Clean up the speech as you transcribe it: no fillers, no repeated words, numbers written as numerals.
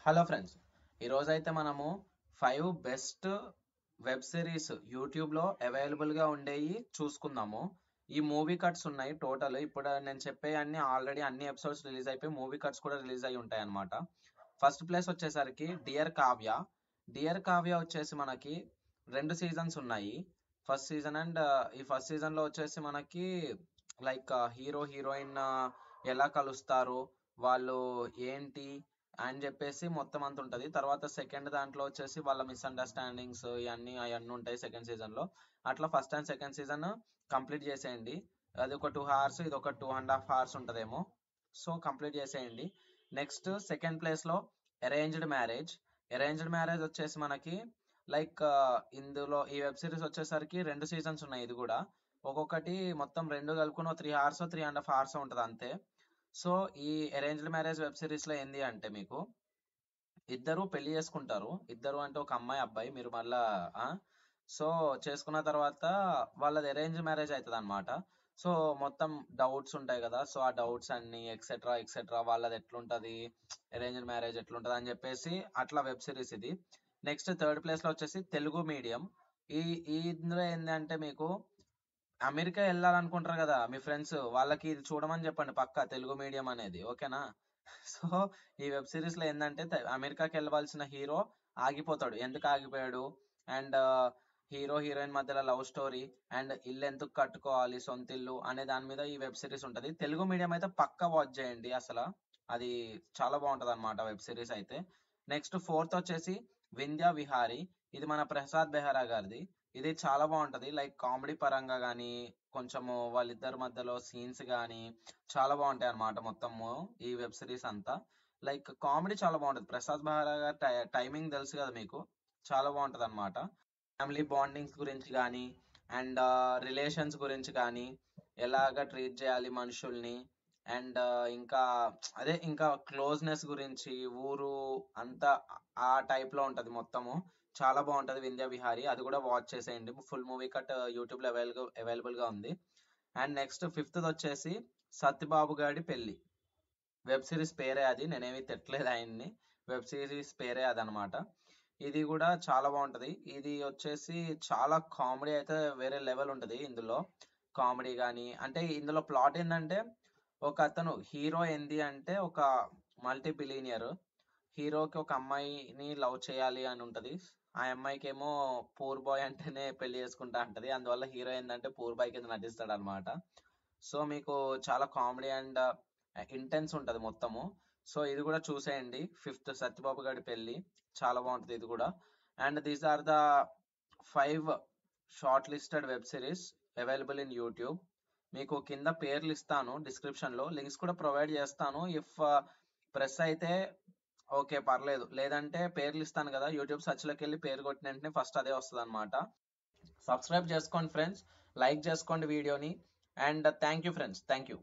Hello friends, ఈరోజైతే మనము 5 best web series యూట్యూబ్లో అవైలబుల్గా ఉండేవి చూసుకుందాము. ఈ మూవీ కట్స్ ఉన్నాయి టోటల్. ఇప్పుడు నేను చెప్పే అన్ని ఎపిసోడ్స్ రిలీజ్ అయిపోయి మూవీ కట్స్ కూడా రిలీజ్ అయి ఉంటాయి అన్నమాట. ఫస్ట్ ప్లేస్ వచ్చేసరికి డియర్ కావ్య. డియర్ కావ్య వచ్చేసి మనకి 2 సీజన్స్ ఉన్నాయి. ఫస్ట్ సీజన్ అండ్ ఈ ఫస్ట్ సీజన్లో వచ్చేసి మనకి హీరో హీరోయిన్ ఎలా కలుస్తారు, వాళ్ళు ఏంటి అని చెప్పేసి మొత్తం అంత ఉంటుంది. తర్వాత సెకండ్ దాంట్లో వచ్చేసి వాళ్ళ మిస్అండర్స్టాండింగ్స్ అవన్నీ ఉంటాయి సెకండ్ సీజన్లో. అట్లా first and second season complete చేసేయండి. అది ఒక 2 hours, ఇది ఒక 2.5 hours ఉంటుందేమో. సో కంప్లీట్ చేసేయండి. నెక్స్ట్ సెకండ్ ప్లేస్లో అరేంజ్డ్ మ్యారేజ్. అరేంజ్డ్ మ్యారేజ్ వచ్చేసి మనకి ఇందులో ఈ వెబ్ సిరీస్ వచ్చేసరికి 2 సీజన్స్ ఉన్నాయి. ఇది కూడా ఒక్కొక్కటి మొత్తం 2 కలుపుకుని 3 hours 3.5 hours ఉంటుంది అంతే. సో ఈ అరేంజ్డ్ మ్యారేజ్ వెబ్ సిరీస్ లో ఏంది అంటే మీకు ఇద్దరు పెళ్లి చేసుకుంటారు. ఇద్దరు అంటే ఒక అమ్మాయి అబ్బాయి. మీరు మళ్ళా సో చేసుకున్న తర్వాత వాళ్ళది అరేంజ్ మ్యారేజ్ అవుతుంది అనమాట. సో మొత్తం డౌట్స్ ఉంటాయి కదా. సో ఆ డౌట్స్ అన్ని ఎక్సెట్రా ఎక్సెట్రా వాళ్ళది ఎట్లుంటది, అరేంజ్డ్ మ్యారేజ్ ఎట్లుంటది అని చెప్పేసి అట్లా వెబ్ సిరీస్ ఇది. నెక్స్ట్ థర్డ్ ప్లేస్ లో వచ్చేసి తెలుగు మీడియం. ఈ ఈ ఇందులో ఏంటంటే మీకు అమెరికా వెళ్ళాలనుకుంటారు కదా మీ ఫ్రెండ్స్, వాళ్ళకి ఇది చూడమని చెప్పండి పక్కా, తెలుగు మీడియం అనేది. ఓకేనా? సో ఈ వెబ్ సిరీస్ లో ఏంటంటే అమెరికాకి వెళ్ళవలసిన హీరో ఆగిపోతాడు. ఎందుకు ఆగిపోయాడు అండ్ హీరో హీరోయిన్ మధ్యలో లవ్ స్టోరీ అండ్ ఇల్లు ఎందుకు కట్టుకోవాలి, సొంత ఇల్లు అనే దాని మీద ఈ వెబ్ సిరీస్ ఉంటది. తెలుగు మీడియం అయితే పక్కా వాచ్ చేయండి. అసలు అది చాలా బాగుంటది అనమాట వెబ్ సిరీస్ అయితే. నెక్స్ట్ ఫోర్త్ వచ్చేసి వింధ్యా విహారీ. ఇది మన ప్రసాద్ బెహరా గారిది. ఇది చాలా బాగుంటది. కామెడీ పరంగా కానీ కొంచెము వాళ్ళిద్దరి మధ్యలో సీన్స్ కానీ చాలా బాగుంటాయి అన్నమాట. మొత్తము ఈ వెబ్ సిరీస్ అంతా కామెడీ చాలా బాగుంటది. ప్రసాద్ బెహరా గారి టైమింగ్ తెలుసు కదా మీకు, చాలా బాగుంటది అనమాట. ఫ్యామిలీ బాండింగ్స్ గురించి కానీ అండ్ రిలేషన్స్ గురించి కానీ ఎలాగ ట్రీట్ చేయాలి మనుషుల్ని అండ్ ఇంకా ఇంకా క్లోజ్నెస్ గురించి ఊరు అంతా ఆ టైప్ లో ఉంటది మొత్తము. చాలా బాగుంటది వింధ్యా విహారీ. అది కూడా వాచ్ చేసేయండి. ఫుల్ మూవీ కట్ యూట్యూబ్ లో అవైలబుల్ గా ఉంది. అండ్ నెక్స్ట్ ఫిఫ్త్ వచ్చేసి సత్యబాబు గాడి పెళ్లి. వెబ్ సిరీస్ పేరే అది, నేనేమి తిట్టలేదు ఆయన్ని. వెబ్ సిరీస్ పేరే అదనమాట. ఇది కూడా చాలా బాగుంటది. ఇది వచ్చేసి చాలా కామెడీ అయితే వేరే లెవెల్ ఉంటది ఇందులో. కామెడీ కానీ అంటే ఇందులో ప్లాట్ ఏంటంటే ఒక అతను హీరో ఏంది అంటే ఒక మల్టీ బిలీనియర్. హీరోకి ఒక అమ్మాయిని లవ్ చేయాలి అని ఉంటది. ఆ అమ్మాయికి ఏమో పూర్ బాయ్ అంటేనే పెళ్లి చేసుకుంటా అంటది. అందువల్ల హీరో ఏంటంటే పూర్ బాయ్ కింద నటిస్తాడు అనమాట. సో మీకు చాలా కామెడీ అండ్ ఇంటెన్స్ ఉంటది మొత్తము. సో ఇది కూడా చూసేయండి. ఫిఫ్త్ సత్యబాబు గారి పెళ్లి చాలా బాగుంటది ఇది కూడా. And these are the 5 shortlisted web series available in YouTube. మీకు కింద పేర్లు ఇస్తాను, డిస్క్రిప్షన్ లో లింక్స్ కూడా ప్రొవైడ్ చేస్తాను. ఇఫ్ ప్రెస్ అయితే ఓకే పర్లేదు, లేదంటే పేర్లు ఇస్తాను కదా, యూట్యూబ్ సెర్చ్ లోకి వెళ్ళి పేరు కొట్టిన వెంటనే ఫస్ట్ అదే వస్తుంది అనమాట. సబ్స్క్రైబ్ చేసుకోండి ఫ్రెండ్స్, లైక్ చేసుకోండి వీడియోని. And thank you friends, thank you.